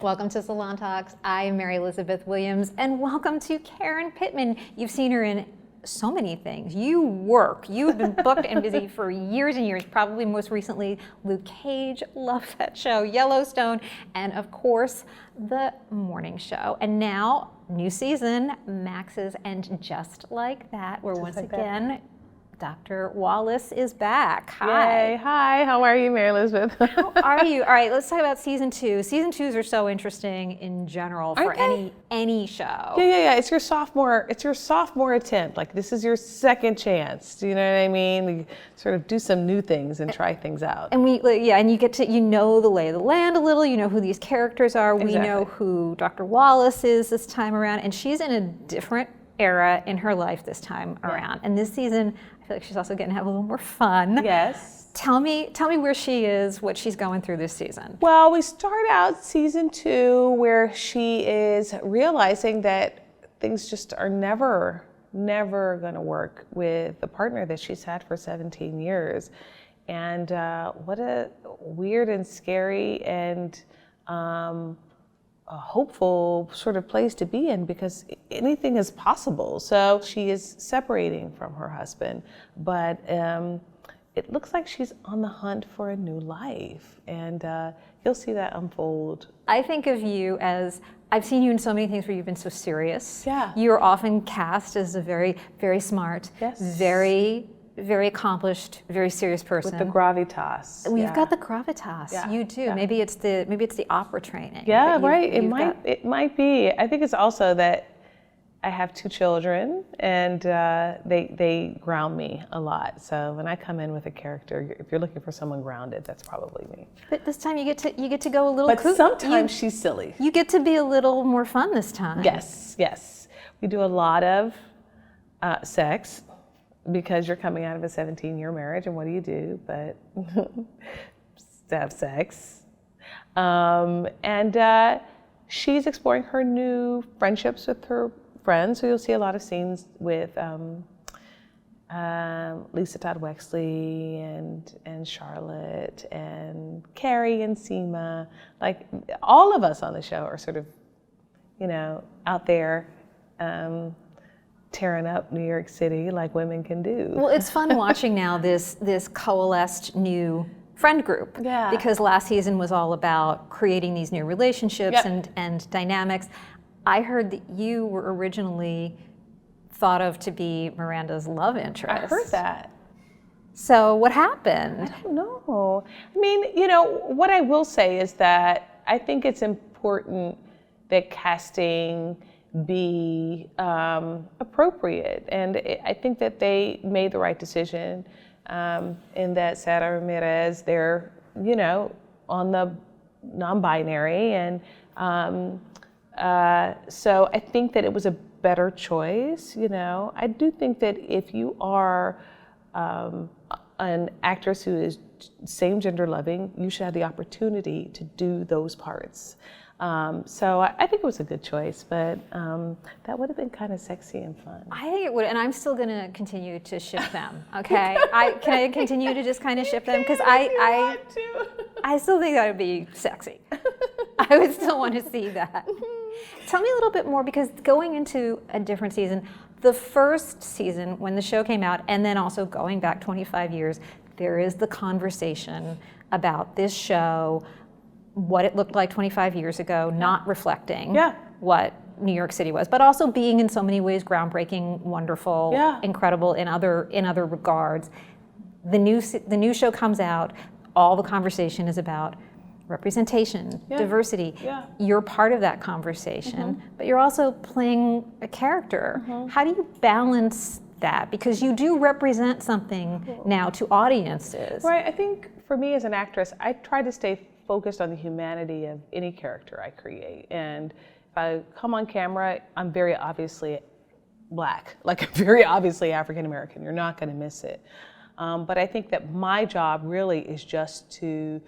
Welcome to Salon Talks. I'm Mary Elizabeth Williams, and welcome to Karen Pittman. You've seen her in so many things. You've been booked and busy for years and years, probably most recently Luke Cage, love that show, Yellowstone, and of course, The Morning Show. And now, new season, Max's And Just Like That, where once again, Dr. Wallace is back. Hi. Yay. Hi, how are you, Mary Elizabeth? How are you? All right, let's talk about season 2. Season 2s are so interesting in general for any show. Yeah. It's your sophomore attempt. Like, this is your second chance. Do you know what I mean? We sort of do some new things and try things out. And and you get to, you know the lay of the land a little, you know who these characters are. Exactly. We know who Dr. Wallace is this time around, and she's in a different era in her life this time around. And this season, I feel like she's also getting to have a little more fun. Yes. Tell me where she is, what she's going through this season. Well, we start out season 2 where she is realizing that things just are never going to work with the partner that she's had for 17 years. And what a weird and scary and a hopeful sort of place to be in, because anything is possible. So she is separating from her husband, but it looks like she's on the hunt for a new life, and you'll see that unfold. I think of you as, I've seen you in so many things where you've been so serious. Yeah. You're often cast as a very, very smart, very accomplished, very serious person. With the gravitas. Well, you've got the gravitas. Yeah. You do. Yeah. Maybe it's the opera training. Yeah, right. It might be. I think it's also that I have 2 children, and they ground me a lot. So when I come in with a character, if you're looking for someone grounded, that's probably me. But this time you get to go a little. But sometimes she's silly. You get to be a little more fun this time. Yes. We do a lot of sex, because you're coming out of a 17-year marriage, and what do you do but have sex? And she's exploring her new friendships with her friends, so you'll see a lot of scenes with Lisa Todd Wexley and Charlotte and Carrie and Seema. Like, all of us on the show are sort of, out there tearing up New York City like women can do. Well, it's fun watching now this coalesced new friend group. Yeah. Because last season was all about creating these new relationships and dynamics. I heard that you were originally thought of to be Miranda's love interest. I heard that. So what happened? I don't know. I mean, what I will say is that I think it's important that casting be appropriate, and I think that they made the right decision in that Sarah Ramirez, they're on the non-binary, and so I think that it was a better choice. I do think that if you are an actress who is same gender loving, you should have the opportunity to do those parts. So I think it was a good choice, but that would have been kind of sexy and fun. I think it would, and I'm still going to continue to ship them. Okay, can I continue to just kind of ship them, because I still think that would be sexy. I would still want to see that. Tell me a little bit more, because going into a different season, the first season when the show came out, and then also going back 25 years, there is the conversation about this show, what it looked like 25 years ago, not reflecting what New York City was, but also being in so many ways groundbreaking, wonderful, incredible in other regards. The new show comes out, all the conversation is about representation, diversity. You're part of that conversation, but you're also playing a character. How do you balance that? Because you do represent something now to audiences. Right, I think for me as an actress, I try to stay focused on the humanity of any character I create. And if I come on camera, I'm very obviously Black, like I'm very obviously African American. You're not going to miss it. But I think that my job really is just to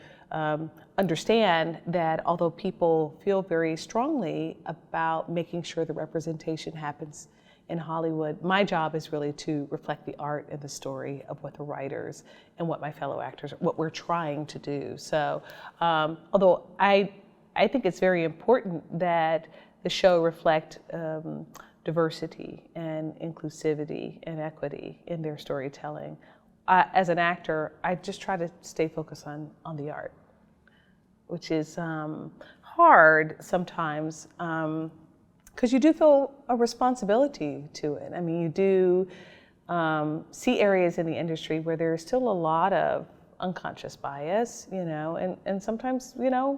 understand that although people feel very strongly about making sure the representation happens in Hollywood, my job is really to reflect the art and the story of what the writers and what my fellow actors, what we're trying to do. So although I I think it's very important that the show reflect diversity and inclusivity and equity in their storytelling. As an actor, I just try to stay focused on the art, which is hard sometimes because you do feel a responsibility to it. I mean, you do see areas in the industry where there's still a lot of unconscious bias, and sometimes,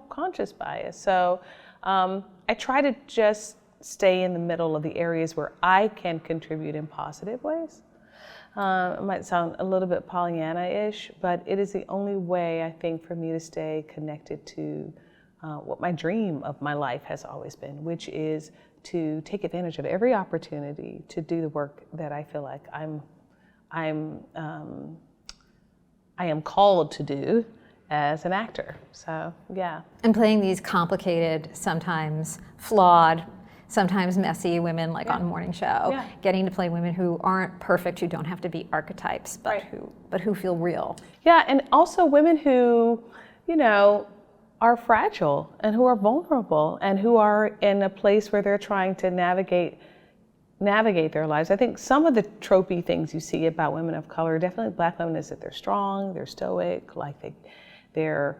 conscious bias. So I try to just stay in the middle of the areas where I can contribute in positive ways. It might sound a little bit Pollyanna-ish, but it is the only way, I think, for me to stay connected to what my dream of my life has always been, which is to take advantage of every opportunity to do the work that I feel like I am called to do as an actor. So, yeah. And playing these complicated, sometimes flawed, sometimes messy women, like on Morning Show, getting to play women who aren't perfect, who don't have to be archetypes, but who feel real. Yeah, and also women who, are fragile and who are vulnerable and who are in a place where they're trying to navigate their lives. I think some of the tropey things you see about women of color, definitely Black women, is that they're strong, they're stoic, like they're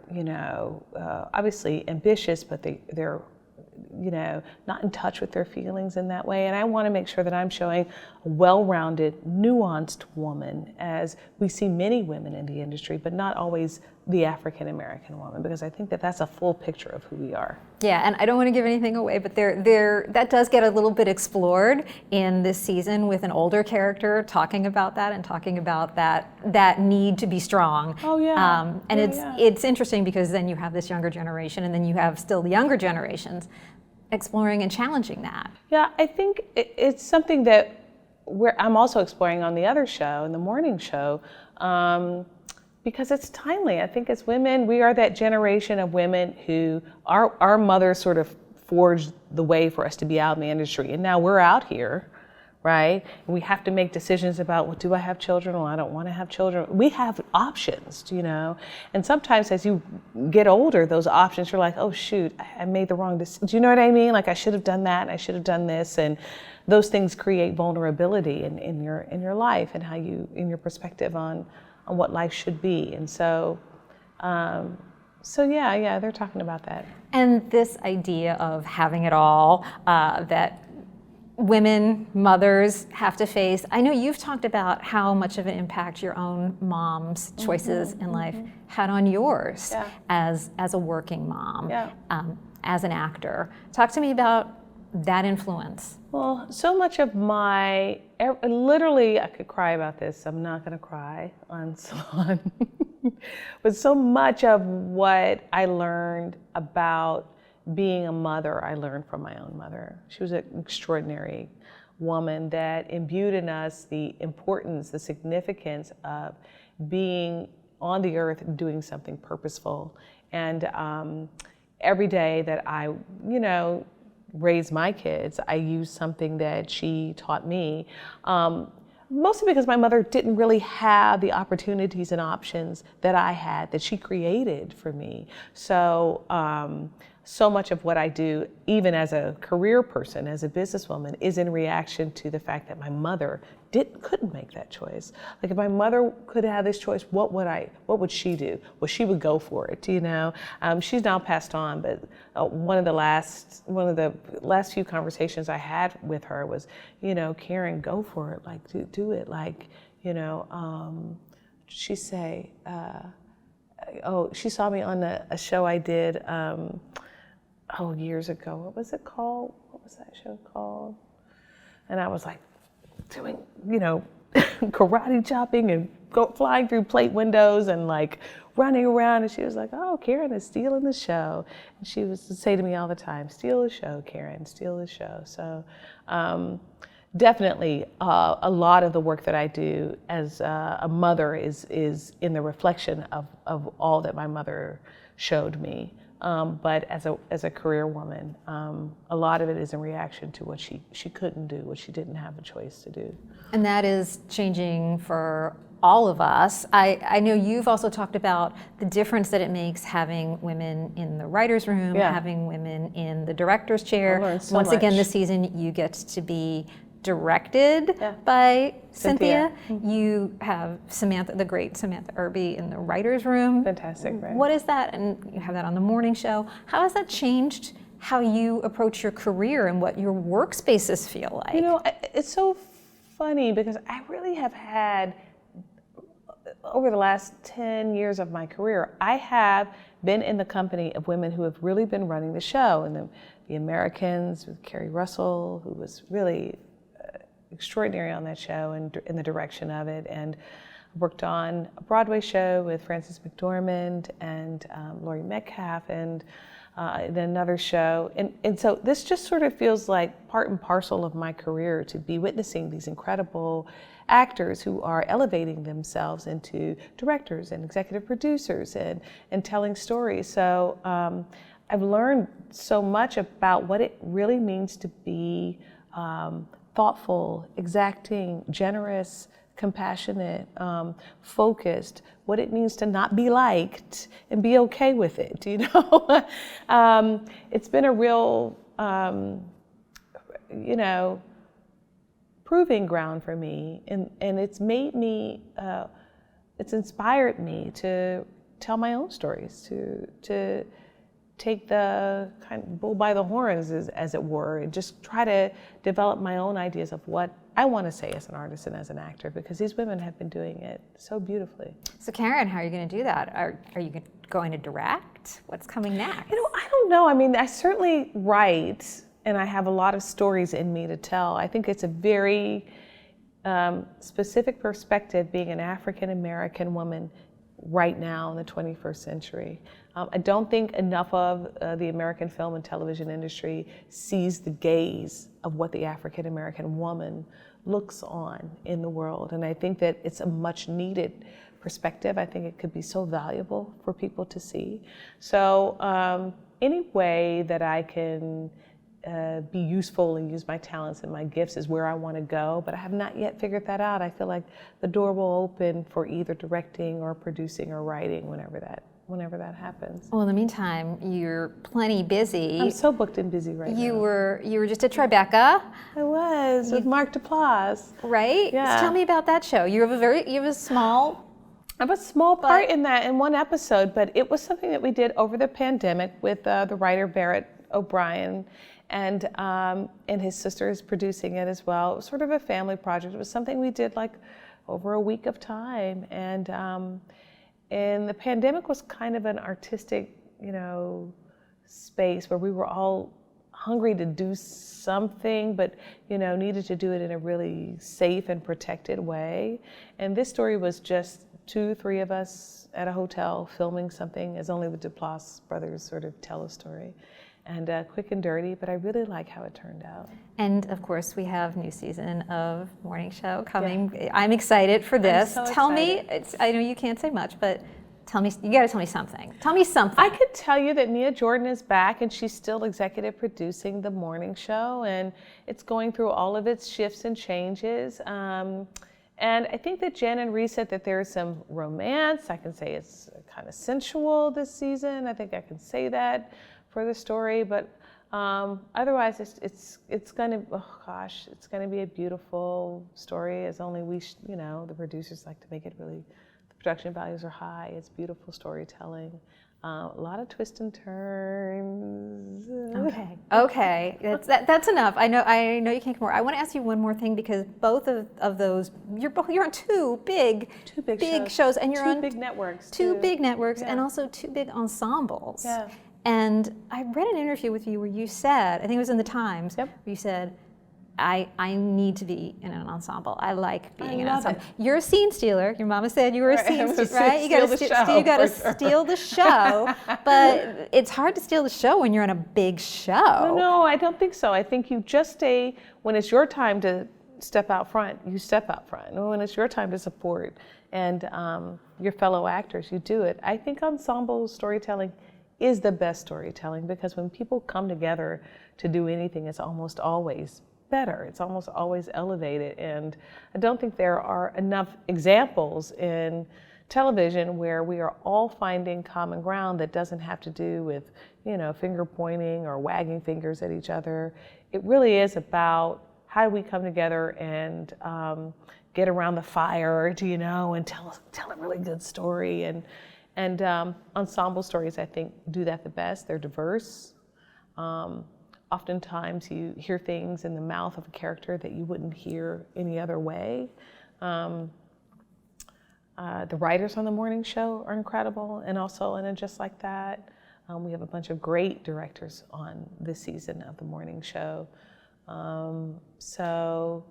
obviously ambitious, but they're not in touch with their feelings in that way. And I want to make sure that I'm showing a well-rounded, nuanced woman, as we see many women in the industry, but not always the African-American woman, because I think that that's a full picture of who we are. Yeah, and I don't want to give anything away, but that does get a little bit explored in this season with an older character talking about that and talking about that need to be strong. Oh yeah. It's interesting because then you have this younger generation, and then you have still the younger generations exploring and challenging that. Yeah, I think it's something that I'm also exploring on the other show, in the morning show, because it's timely. I think as women, we are that generation of women who our mothers sort of forged the way for us to be out in the industry, and now we're out here, right? And we have to make decisions about, well, do I have children? Well, I don't want to have children. We have options, and sometimes as you get older, those options, you're like, oh shoot, I made the wrong decision. Do you know what I mean? Like, I should have done that, and I should have done this, and those things create vulnerability in your life and how you, in your perspective on what life should be. And so yeah, they're talking about that. And this idea of having it all, that women, mothers have to face. I know you've talked about how much of an impact your own mom's choices in life had on yours as a working mom, as an actor. Talk to me about that influence. Well, so much of literally, I could cry about this. I'm not going to cry on Salon. But so much of what I learned about being a mother, I learned from my own mother. She was an extraordinary woman that imbued in us the importance, the significance of being on the earth and doing something purposeful. And every day that I, raise my kids, I use something that she taught me, mostly because my mother didn't really have the opportunities and options that I had, that she created for me. So, so much of what I do, even as a career person, as a businesswoman, is in reaction to the fact that my mother couldn't make that choice. Like, if my mother could have this choice, what would she do? Well, she would go for it, She's now passed on, but one of the last few conversations I had with her was, Karen, go for it, like, do it, like, she'd say, she saw me on a show I did, years ago. What was it called? What was that show called? And I was like doing, karate chopping and flying through plate windows and like running around. And she was like, oh, Karen is stealing the show. And she would say to me all the time, steal the show, Karen, steal the show. So definitely a lot of the work that I do as a mother is in the reflection of all that my mother showed me. But as a career woman, a lot of it is in reaction to what she couldn't do, what she didn't have a choice to do. And that is changing for all of us. I know you've also talked about the difference that it makes having women in the writer's room, having women in the director's chair. I learned so Once again, much. this season you get to be directed by Cynthia. You have Samantha, the great Samantha Irby, in the writer's room. Fantastic, right? What is that? And you have that on the morning show. How has that changed how you approach your career and what your workspaces feel like? You know, it's so funny because I really have had, over the last 10 years of my career, I have been in the company of women who have really been running the show. And the Americans with Carrie Russell, who was really extraordinary on that show and in the direction of it, and worked on a Broadway show with Frances McDormand and Laurie Metcalf, and in another show. And so this just sort of feels like part and parcel of my career, to be witnessing these incredible actors who are elevating themselves into directors and executive producers and telling stories. So I've learned so much about what it really means to be thoughtful, exacting, generous, compassionate, focused, what it means to not be liked and be okay with it, you know? It's been a real, you know, proving ground for me, and it's made me, it's inspired me to tell my own stories, to take the kind of bull by the horns, as it were, and just try to develop my own ideas of what I want to say as an artist and as an actor, because these women have been doing it so beautifully. So Karen, how are you going to do that? Are you going to direct? What's coming next? You know, I don't know. I mean, I certainly write, and I have a lot of stories in me to tell. I think it's a very specific perspective, being an African American woman right now in the 21st century. I don't think enough of the American film and television industry sees the gaze of what the African American woman looks on in the world. And I think that it's a much needed perspective. I think it could be so valuable for people to see. So any way that I can be useful and use my talents and my gifts is where I want to go, but I have not yet figured that out. I feel like the door will open for either directing or producing or writing whenever that happens. Well, in the meantime, you're plenty busy. I'm so booked and busy right now. You were just at Tribeca. I was with Mark Duplass. Right? Yeah. So tell me about that show. You have a small. I have a small part in that, in one episode, but it was something that we did over the pandemic with the writer Barrett O'Brien, and his sister is producing it as well. It was sort of a family project. It was something we did like over a week of time, and the pandemic was kind of an artistic, you know, space where we were all hungry to do something, but, you know, needed to do it in a really safe and protected way. And this story was just 2-3 of us at a hotel filming something, as only the Duplass brothers sort of tell a story. And quick and dirty, but I really like how it turned out. And of course, we have new season of Morning Show coming. Yeah. I'm excited for this. I'm so tell excited. me, I know you can't say much, but tell me, you gotta tell me something. Tell me something. I could tell you that Nya Jordan is back, and she's still executive producing the Morning Show, and it's going through all of its shifts and changes. And I think that Jen and Ree said that there's some romance. I can say it's kind of sensual this season. I think I can say that for the story, but otherwise it's gonna, oh gosh, it's gonna be a beautiful story, as only we, you know, the producers like to make it really, the production values are high, it's beautiful storytelling, a lot of twists and turns. Okay, that's enough. I know you can't come more. I want to ask you one more thing, because both of those, you're on two big shows, and you're on big networks, two big networks, yeah. and also 2 big ensembles. Yeah. And I read an interview with you where you said, I think it was in the Times, Yep. where you said, I need to be in an ensemble. I like being in an love ensemble. You're a scene stealer. Your mama said you were a scene stealer, right? You got to steal the show, but it's hard to steal the show when you're on a big show. No, I don't think so. I think you just stay, when it's your time to step out front, you step out front. When it's your time to support and your fellow actors, you do it. I think ensemble storytelling is the best storytelling, because when people come together to do anything, it's almost always better. It's almost always elevated. And I don't think there are enough examples in television where we are all finding common ground that doesn't have to do with, finger pointing or wagging fingers at each other. It really is about how do we come together and get around the fire, and tell a really good story. And ensemble stories, I think, do that the best. They're diverse. Oftentimes you hear things in the mouth of a character that you wouldn't hear any other way. The writers on the morning show are incredible, and also in a Just Like That. We have a bunch of great directors on this season of the morning show. So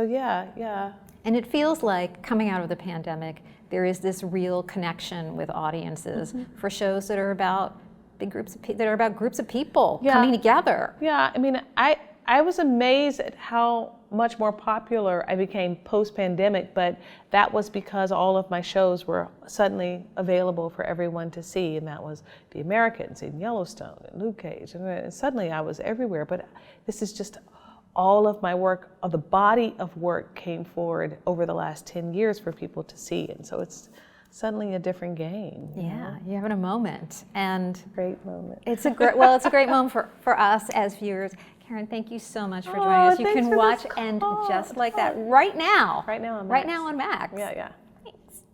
yeah. And it feels like coming out of the pandemic, there is this real connection with audiences for shows that are about big groups of groups of people coming together. Yeah, I mean, I was amazed at how much more popular I became post-pandemic, but that was because all of my shows were suddenly available for everyone to see, and that was The Americans and Yellowstone and Luke Cage, and suddenly I was everywhere. But this is just all of my work, the body of work came forward over the last 10 years for people to see, and so it's suddenly a different game. Yeah, you're having a moment, and great moment. It's a great moment for us as viewers. Karen, thank you so much for joining us. You can watch End Just Like That right now. Right now on Max. Right now on Max. Yeah.